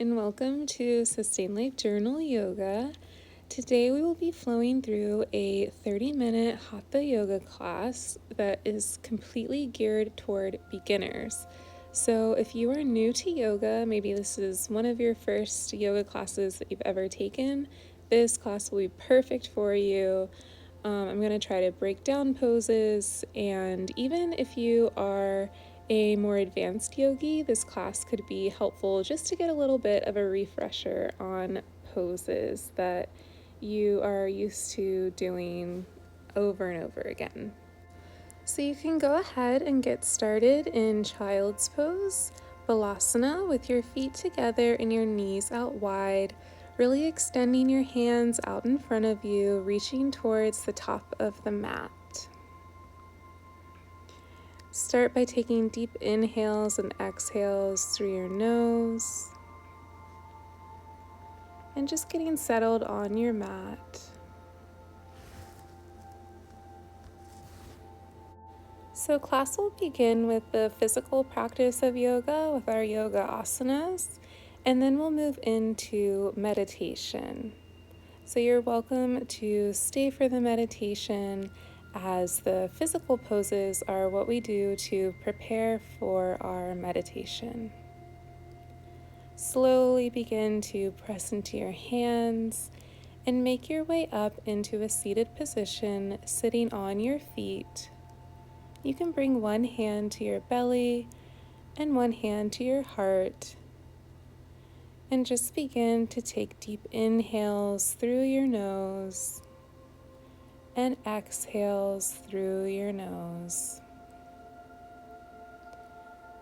and welcome to Sustain Life Journal Yoga. Today we will be flowing through a 30-minute Hatha yoga class that is completely geared toward beginners. So if you are new to yoga, maybe this is one of your first yoga classes that you've ever taken, this class will be perfect for you. I'm going to try to break down poses, and even if you are a more advanced yogi, this class could be helpful just to get a little bit of a refresher on poses that you are used to doing over and over again. So you can go ahead and get started in child's pose, balasana, with your feet together and your knees out wide, really extending your hands out in front of you, reaching towards the top of the mat. Start by taking deep inhales and exhales through your nose and just getting settled on your mat. So class will begin with the physical practice of yoga with our yoga asanas, and then we'll move into meditation. So you're welcome to stay for the meditation, as the physical poses are what we do to prepare for our meditation. Slowly begin to press into your hands and make your way up into a seated position, sitting on your feet. You can bring one hand to your belly and one hand to your heart, and just begin to take deep inhales through your nose and exhales through your nose.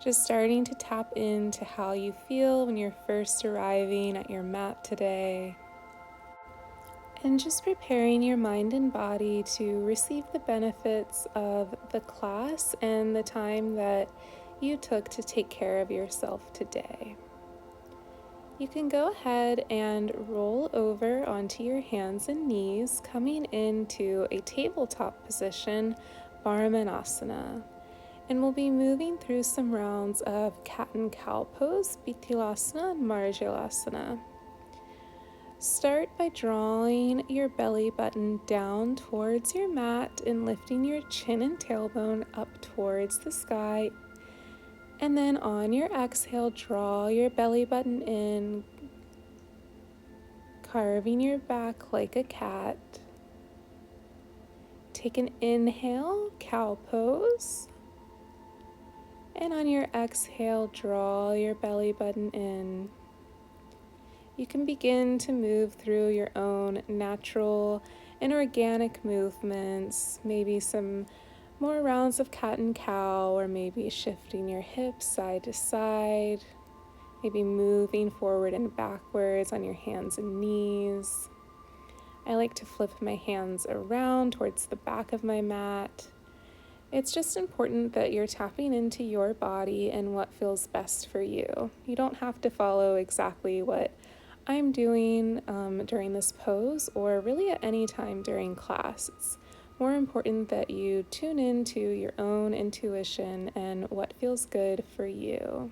Just starting to tap into how you feel when you're first arriving at your mat today, and just preparing your mind and body to receive the benefits of the class and the time that you took to take care of yourself today. You can go ahead and roll over onto your hands and knees, coming into a tabletop position, Baramanasana. And we'll be moving through some rounds of cat and cow pose, Bithilasana and Marjalasana. Start by drawing your belly button down towards your mat and lifting your chin and tailbone up towards the sky. And then on your exhale, draw your belly button in, carving your back like a cat. Take an inhale, cow pose. And on your exhale, draw your belly button in. You can begin to move through your own natural and organic movements, maybe some more rounds of cat and cow, or maybe shifting your hips side to side, maybe moving forward and backwards on your hands and knees. I like to flip my hands around towards the back of my mat. It's just important that you're tapping into your body and what feels best for you. You don't have to follow exactly what I'm doing during this pose, or really at any time during class. It's more important that you tune into your own intuition and what feels good for you.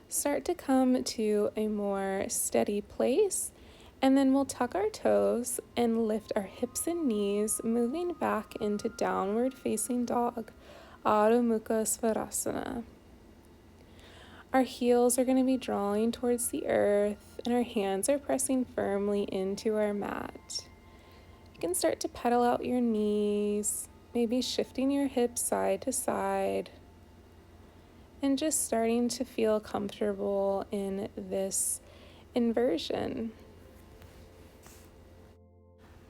Start to come to a more steady place, and then we'll tuck our toes and lift our hips and knees, moving back into downward facing dog, Adho Mukha Svanasana. Our heels are going to be drawing towards the earth, and our hands are pressing firmly into our mat. You can start to pedal out your knees, maybe shifting your hips side to side, and just starting to feel comfortable in this inversion.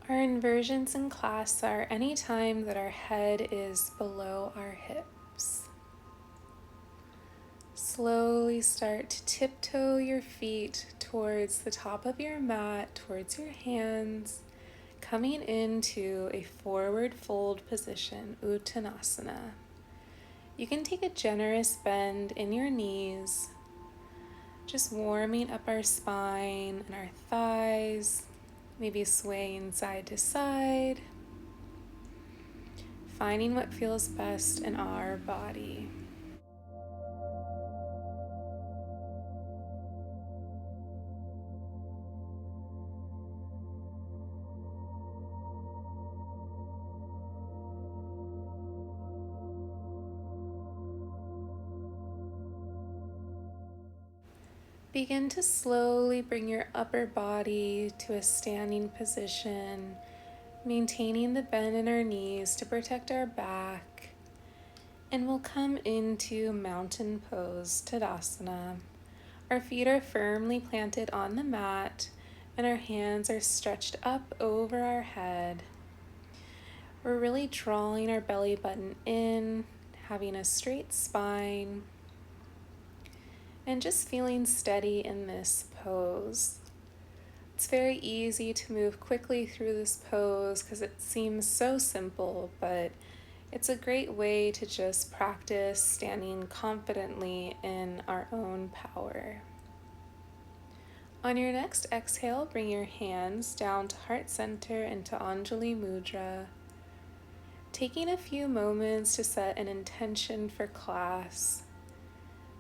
Our inversions in class are any time that our head is below our hips. Slowly start to tiptoe your feet towards the top of your mat, towards your hands, coming into a forward fold position, Uttanasana. You can take a generous bend in your knees, just warming up our spine and our thighs, maybe swaying side to side, finding what feels best in our body. Begin to slowly bring your upper body to a standing position, maintaining the bend in our knees to protect our back. And we'll come into mountain pose, Tadasana. Our feet are firmly planted on the mat and our hands are stretched up over our head. We're really drawing our belly button in, having a straight spine, and just feeling steady in this pose. It's very easy to move quickly through this pose because it seems so simple, but it's a great way to just practice standing confidently in our own power. On your next exhale, bring your hands down to heart center into Anjali Mudra, taking a few moments to set an intention for class.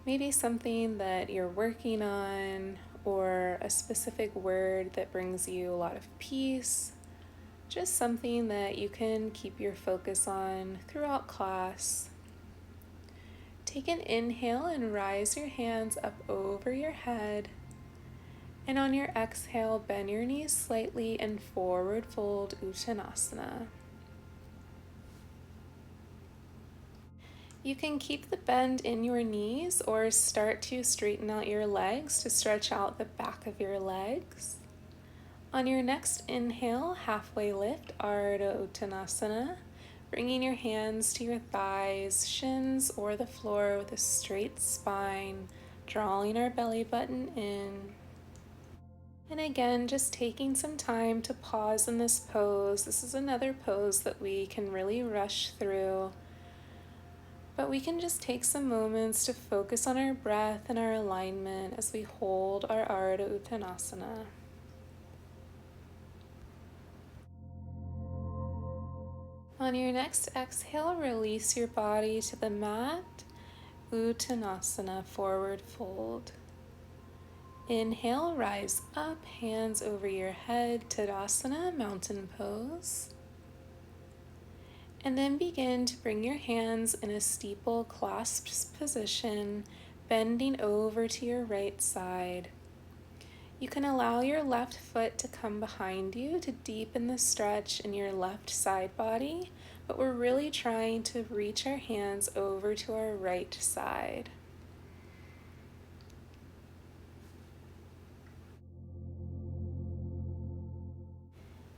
Maybe something that you're working on, or a specific word that brings you a lot of peace, just something that you can keep your focus on throughout class. Take an inhale and rise your hands up over your head. And on your exhale, bend your knees slightly and forward fold Uttanasana. You can keep the bend in your knees or start to straighten out your legs to stretch out the back of your legs. On your next inhale, halfway lift, Ardha Uttanasana, bringing your hands to your thighs, shins, or the floor with a straight spine, drawing our belly button in. And again, just taking some time to pause in this pose. This is another pose that we can really rush through. But we can just take some moments to focus on our breath and our alignment as we hold our Ardha Uttanasana. On your next exhale, release your body to the mat, Uttanasana, forward fold. Inhale, rise up, hands over your head, Tadasana, mountain pose. And then begin to bring your hands in a steeple clasped position, bending over to your right side. You can allow your left foot to come behind you to deepen the stretch in your left side body, but we're really trying to reach our hands over to our right side.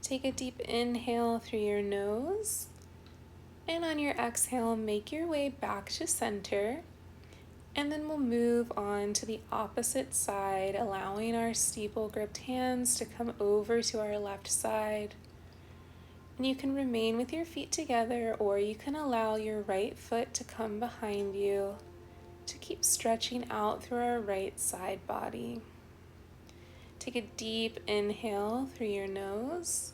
Take a deep inhale through your nose. And on your exhale, make your way back to center. And then we'll move on to the opposite side, allowing our steeple gripped hands to come over to our left side. And you can remain with your feet together, or you can allow your right foot to come behind you to keep stretching out through our right side body. Take a deep inhale through your nose.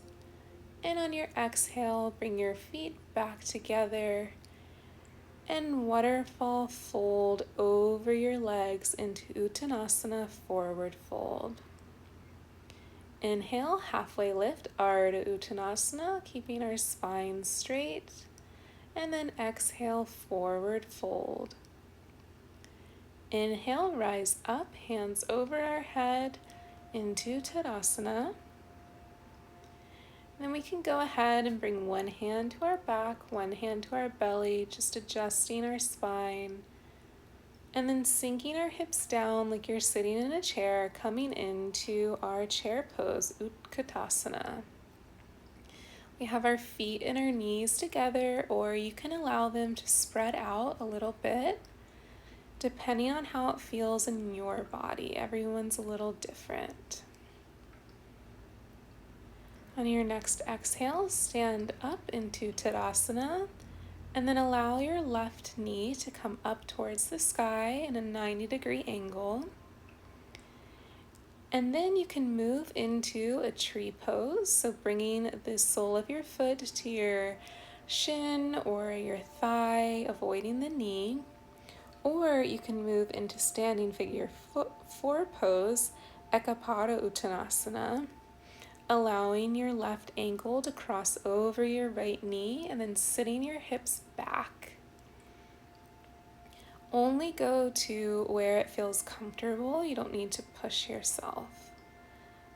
And on your exhale, bring your feet back together and waterfall fold over your legs into Uttanasana, forward fold. Inhale, halfway lift, Ardha Uttanasana, keeping our spine straight. And then exhale, forward fold. Inhale, rise up, hands over our head into Tadasana. Then we can go ahead and bring one hand to our back, one hand to our belly, just adjusting our spine. And then sinking our hips down like you're sitting in a chair, coming into our chair pose, Utkatasana. We have our feet and our knees together, or you can allow them to spread out a little bit, depending on how it feels in your body. Everyone's a little different. On your next exhale, stand up into Tadasana, and then allow your left knee to come up towards the sky in a 90-degree angle. And then you can move into a tree pose, so bringing the sole of your foot to your shin or your thigh, avoiding the knee. Or you can move into standing figure four pose, Ekapada Uttanasana, allowing your left ankle to cross over your right knee and then sitting your hips back. Only go to where it feels comfortable. You don't need to push yourself.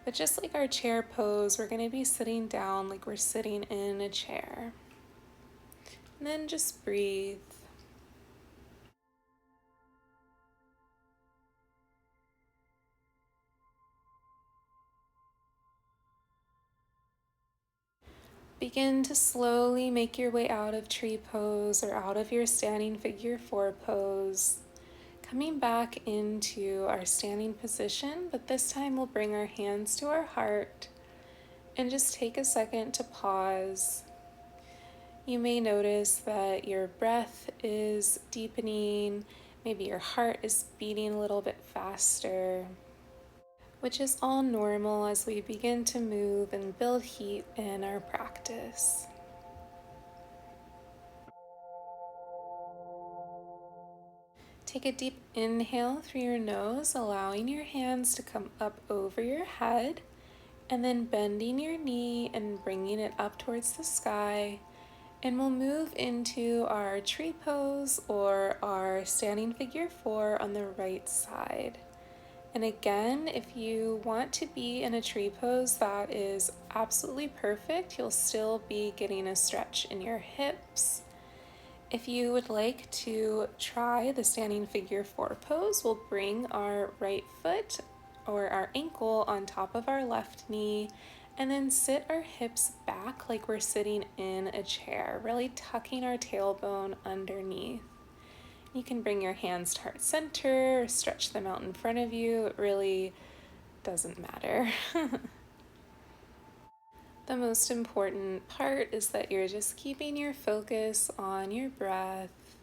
But just like our chair pose, we're going to be sitting down like we're sitting in a chair. And then just breathe. Begin to slowly make your way out of tree pose or out of your standing figure 4 pose. Coming back into our standing position, but this time we'll bring our hands to our heart and just take a second to pause. You may notice that your breath is deepening, maybe your heart is beating a little bit faster, which is all normal as we begin to move and build heat in our practice. Take a deep inhale through your nose, allowing your hands to come up over your head, and then bending your knee and bringing it up towards the sky. And we'll move into our tree pose or our standing figure 4 on the right side. And again, if you want to be in a tree pose, that is absolutely perfect. You'll still be getting a stretch in your hips. If you would like to try the standing figure 4 pose, we'll bring our right foot or our ankle on top of our left knee and then sit our hips back like we're sitting in a chair, really tucking our tailbone underneath. You can bring your hands to heart center or stretch them out in front of you. It really doesn't matter. The most important part is that you're just keeping your focus on your breath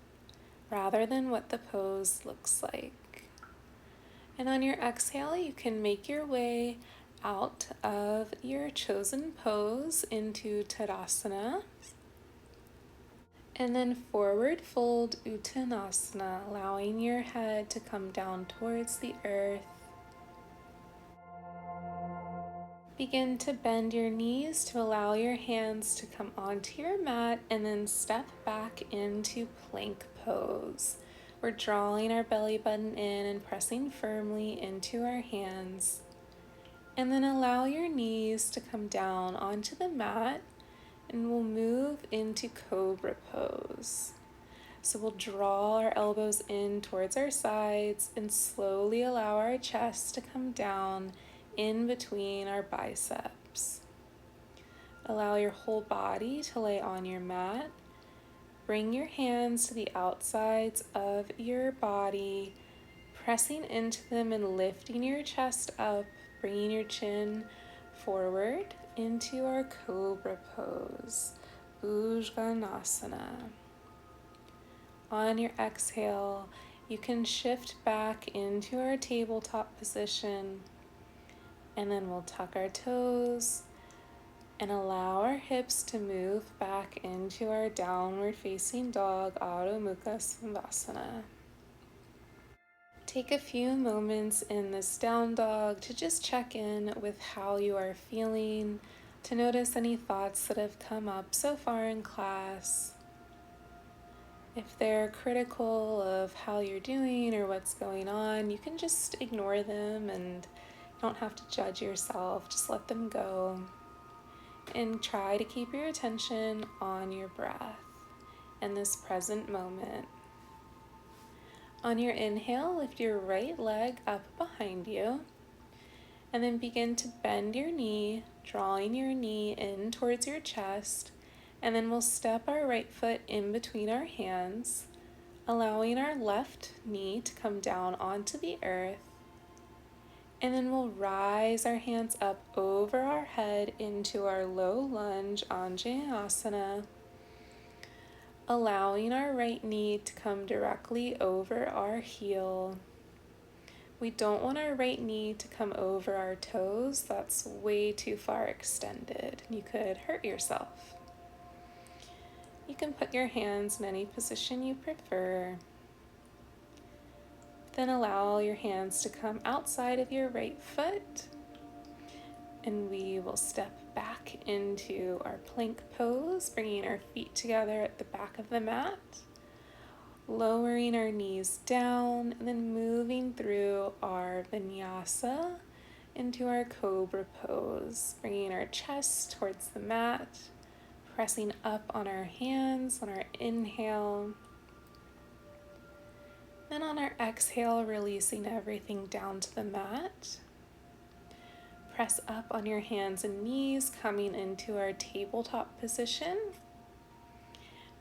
rather than what the pose looks like. And on your exhale, you can make your way out of your chosen pose into Tadasana. And then forward fold Uttanasana, allowing your head to come down towards the earth. Begin to bend your knees to allow your hands to come onto your mat and then step back into plank pose. We're drawing our belly button in and pressing firmly into our hands. And then allow your knees to come down onto the mat and we'll move into cobra pose. So we'll draw our elbows in towards our sides and slowly allow our chest to come down in between our biceps. Allow your whole body to lay on your mat. Bring your hands to the outsides of your body, pressing into them and lifting your chest up, bringing your chin forward into our cobra pose, Bhujangasana. On your exhale, you can shift back into our tabletop position, and then we'll tuck our toes and allow our hips to move back into our downward facing dog, Adho Mukha Svanasana. Take a few moments in this down dog to just check in with how you are feeling, to notice any thoughts that have come up so far in class. If they're critical of how you're doing or what's going on, you can just ignore them and you don't have to judge yourself. Just let them go and try to keep your attention on your breath in this present moment. On your inhale, lift your right leg up behind you and then begin to bend your knee, drawing your knee in towards your chest. And then we'll step our right foot in between our hands, allowing our left knee to come down onto the earth. And then we'll rise our hands up over our head into our low lunge, Anjaneyasana, allowing our right knee to come directly over our heel. We don't want our right knee to come over our toes. That's way too far extended. You could hurt yourself. You can put your hands in any position you prefer. Then allow your hands to come outside of your right foot. And we will step back into our plank pose, bringing our feet together at the back of the mat. lowering our knees down and then moving through our vinyasa into our cobra pose, bringing our chest towards the mat, pressing up on our hands on our inhale. Then on our exhale, releasing everything down to the mat. Press up on your hands and knees, coming into our tabletop position.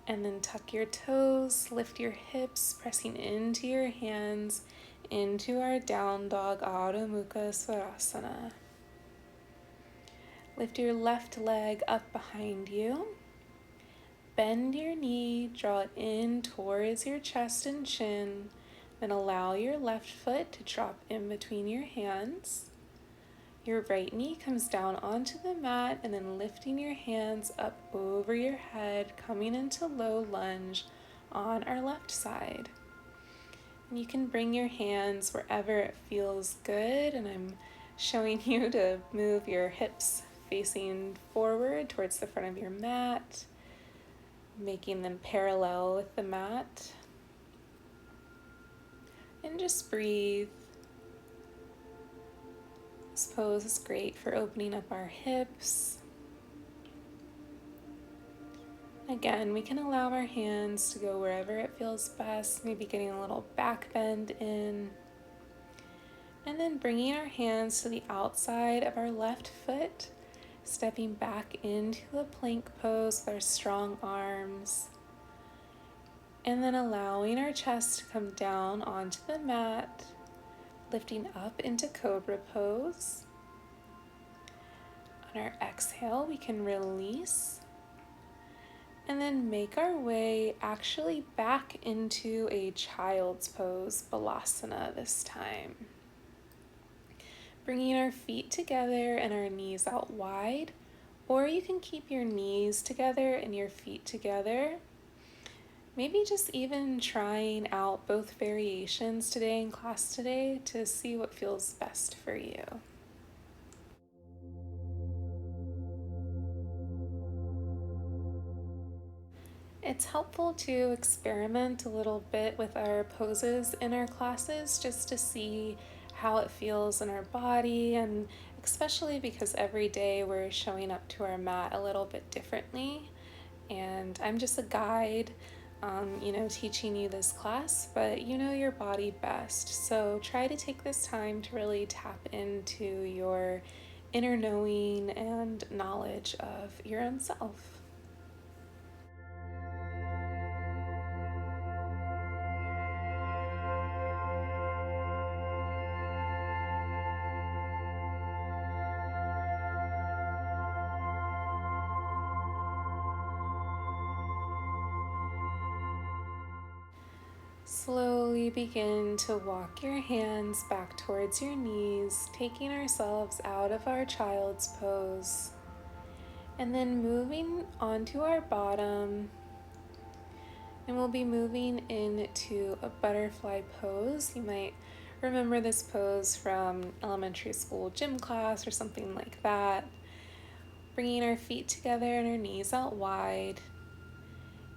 And then tuck your toes, lift your hips, pressing into your hands, into our down dog, Adho Mukha Svanasana. Lift your left leg up behind you. Bend your knee, draw it in towards your chest and chin. Then allow your left foot to drop in between your hands. Your right knee comes down onto the mat and then lifting your hands up over your head, coming into low lunge on our left side. And you can bring your hands wherever it feels good, and I'm showing you to move your hips facing forward towards the front of your mat, making them parallel with the mat. And just breathe. This pose is great for opening up our hips. Again, we can allow our hands to go wherever it feels best, maybe getting a little back bend in. And then bringing our hands to the outside of our left foot, stepping back into a plank pose with our strong arms. And then allowing our chest to come down onto the mat, lifting up into cobra pose. On our exhale, we can release and then make our way actually back into a child's pose, balasana this time. Bringing our feet together and our knees out wide, or you can keep your knees together and your feet together. Maybe just even trying out both variations today in class today to see what feels best for you. It's helpful to experiment a little bit with our poses in our classes just to see how it feels in our body, and especially because every day we're showing up to our mat a little bit differently. And I'm just a guide, teaching you this class, but you know your body best. So try to take this time to really tap into your inner knowing and knowledge of your own self. Slowly begin to walk your hands back towards your knees, taking ourselves out of our child's pose, and then moving onto our bottom. And we'll be moving into a butterfly pose. You might remember this pose from elementary school gym class or something like that. Bringing our feet together and our knees out wide.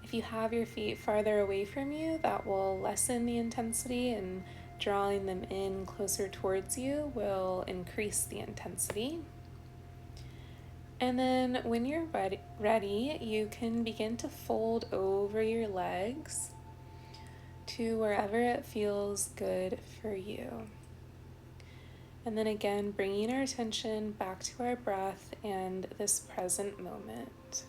If you have your feet farther away from you, that will lessen the intensity, and drawing them in closer towards you will increase the intensity. And then when you're ready, you can begin to fold over your legs to wherever it feels good for you. And then again, bringing our attention back to our breath and this present moment.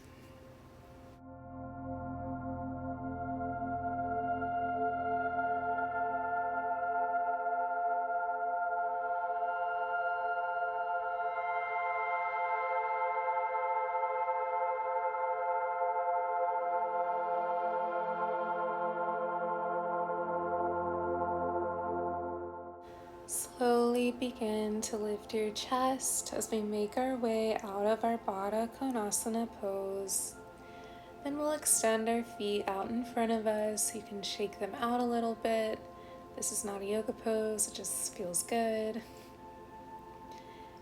Slowly begin to lift your chest as we make our way out of our Baddha Konasana pose. Then we'll extend our feet out in front of us. You can shake them out a little bit. This is not a yoga pose, it just feels good.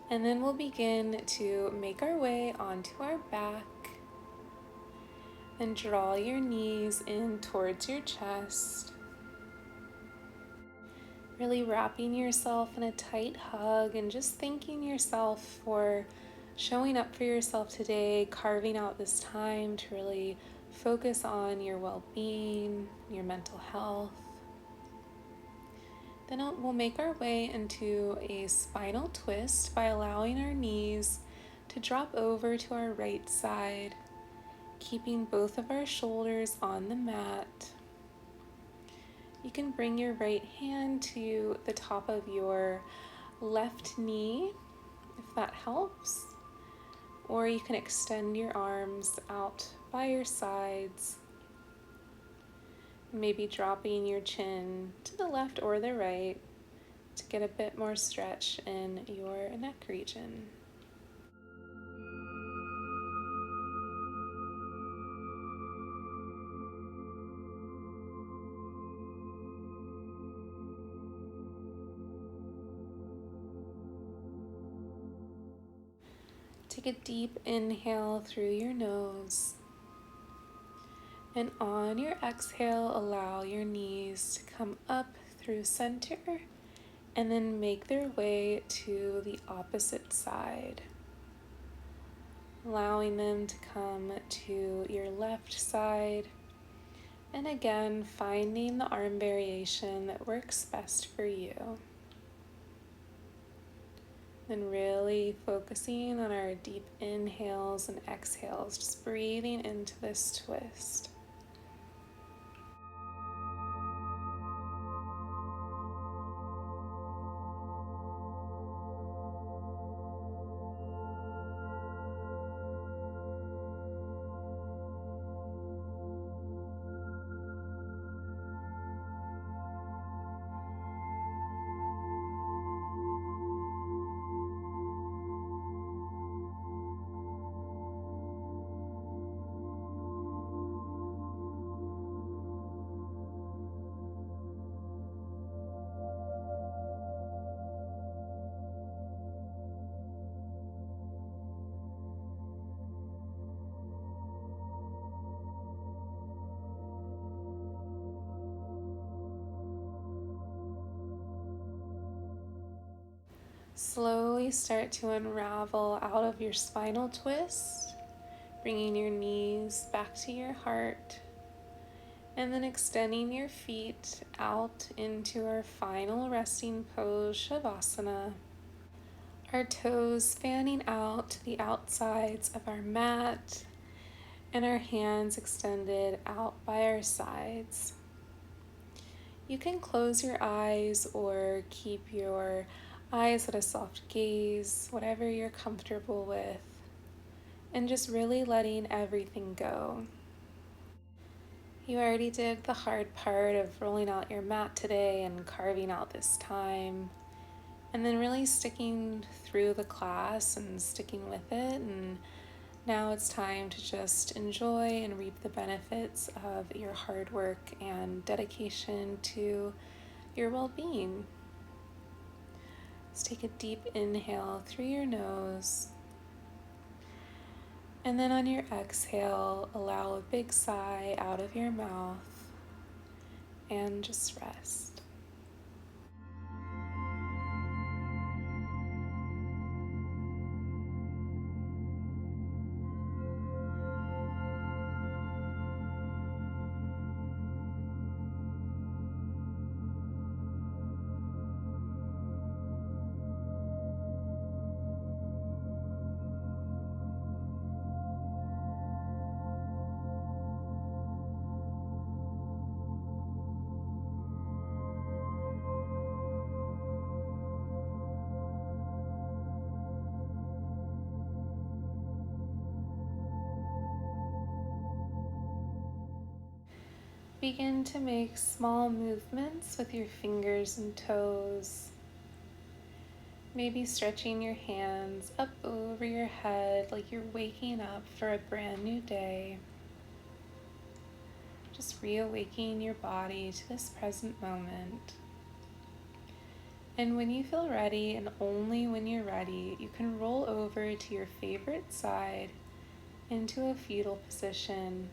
And then we'll begin to make our way onto our back. Then draw your knees in towards your chest, really wrapping yourself in a tight hug and just thanking yourself for showing up for yourself today, carving out this time to really focus on your well-being, your mental health. Then we'll make our way into a spinal twist by allowing our knees to drop over to our right side, keeping both of our shoulders on the mat. You can bring your right hand to the top of your left knee, if that helps, or you can extend your arms out by your sides, maybe dropping your chin to the left or the right to get a bit more stretch in your neck region. Take a deep inhale through your nose, and on your exhale, allow your knees to come up through center and then make their way to the opposite side, allowing them to come to your left side, and again finding the arm variation that works best for you. And really focusing on our deep inhales and exhales, just breathing into this twist. Slowly start to unravel out of your spinal twist, bringing your knees back to your heart, and then extending your feet out into our final resting pose, Shavasana. Our toes fanning out to the outsides of our mat, and our hands extended out by our sides. You can close your eyes or keep your eyes at a soft gaze, whatever you're comfortable with, and just really letting everything go. You already did the hard part of rolling out your mat today and carving out this time, and then really sticking through the class and sticking with it. And now it's time to just enjoy and reap the benefits of your hard work and dedication to your well-being. Let's take a deep inhale through your nose, and then on your exhale, allow a big sigh out of your mouth and just rest. Begin to make small movements with your fingers and toes. Maybe stretching your hands up over your head like you're waking up for a brand new day. Just reawakening your body to this present moment. And when you feel ready, and only when you're ready, you can roll over to your favorite side into a fetal position,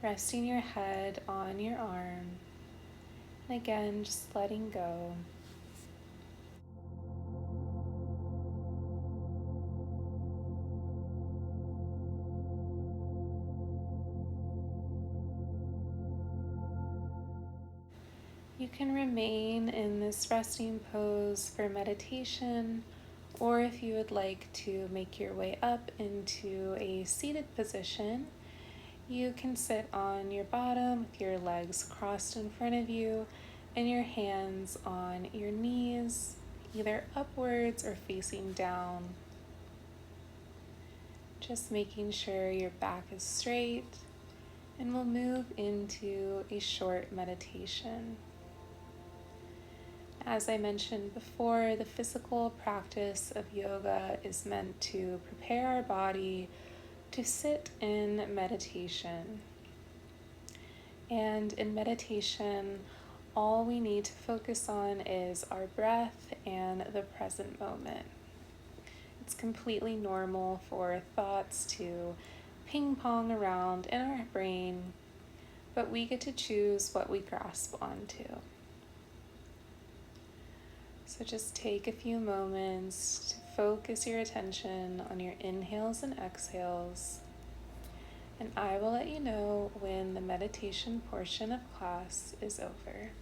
resting your head on your arm, and again, just letting go. You can remain in this resting pose for meditation, or if you would like to make your way up into a seated position, you can sit on your bottom with your legs crossed in front of you and your hands on your knees, either upwards or facing down. Just making sure your back is straight, and we'll move into a short meditation. As I mentioned before, the physical practice of yoga is meant to prepare our body to sit in meditation. And in meditation, all we need to focus on is our breath and the present moment. It's completely normal for thoughts to ping pong around in our brain, but we get to choose what we grasp onto. So just take a few moments to focus your attention on your inhales and exhales, and I will let you know when the meditation portion of class is over.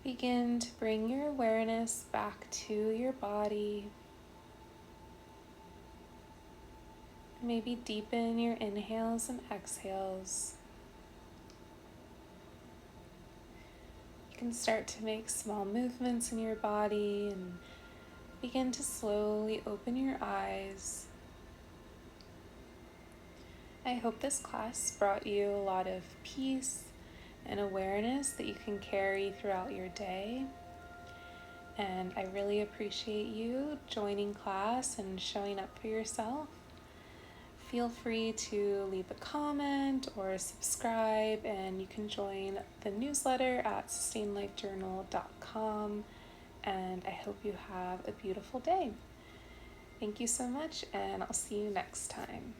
Begin to bring your awareness back to your body. Maybe deepen your inhales and exhales. You can start to make small movements in your body and begin to slowly open your eyes. I hope this class brought you a lot of peace and awareness that you can carry throughout your day. And I really appreciate you joining class and showing up for yourself. Feel free to leave a comment or subscribe, and you can join the newsletter at sustainlifejournal.com. And I hope you have a beautiful day. Thank you so much, and I'll see you next time.